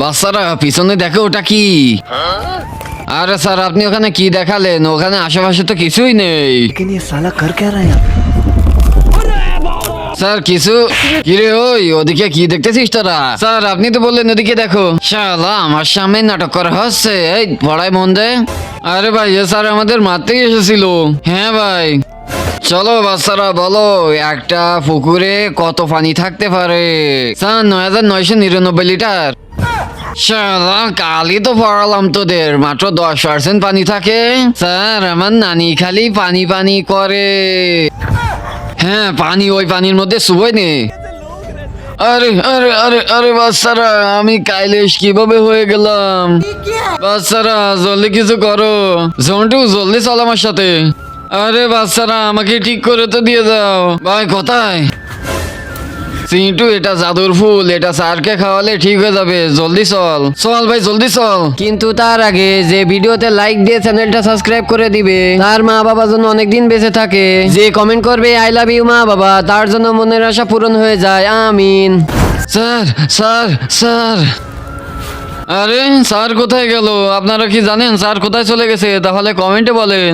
বাচ্চারা পিছনে দেখো ওটা কি? আরে স্যার আপনি ওখানে কি দেখালেন? ওখানে আশেপাশে তো কিছুই নেই। लेकिन ये साला कर क्या रहा है यहाँ पे? স্যার কিছু কিরে ওই ওদিকে কি দেখতেছিস তোরা? স্যার আপনি তো বললেন ওদিকে দেখো। শালা আমার সামনে নাটক করা হচ্ছে। এই পড়ায় মন দে। আরে ভাই এ স্যার আমাদের মারতেই এসেছিল। হ্যাঁ ভাই চলো বাচ্চারা বলো একটা পুকুরে কত পানি থাকতে পারে? Sir 9999 litre. শালা কালই তো পড়ালাম তোদের মাত্র 10% পানি থাকে। স্যার আমার নানি খালি পানি পানি করে। হ্যাঁ পানি ওই পানির মধ্যে শুভই নে। আরে আরে আরে আরে বাচ্চারা আমি কাইলেশ কিভাবে হয়ে গেলাম? বাচ্চারা জলদি কিছু করো। জন্টু জলদি চল আমার সাথে। আরে বাচ্চারা আমাকে ঠিক করে তো দিয়ে দাও। ভাই কোথায়? চিন্টু এটা জাদুর ফুল, এটা স্যারকে খাওয়ালে ঠিক হয়ে যাবে। জলদি চল চল ভাই জলদি চল। কিন্তু তার আগে যে ভিডিওতে লাইক দিয়ে চ্যানেলটা সাবস্ক্রাইব করে দিবে, তার মা বাবা যেন অনেকদিন বেঁচে থাকে। যে কমেন্ট করবে আই লাভ ইউ মা বাবা, তার জন্য মনের আশা পূরণ হয়ে যায়। আমিন। Sir sir sir. আরে স্যার কোথায় গেল? আপনারা কি জানেন স্যার কোথায় চলে গেছে? তাহলে কমেন্টে বলেন।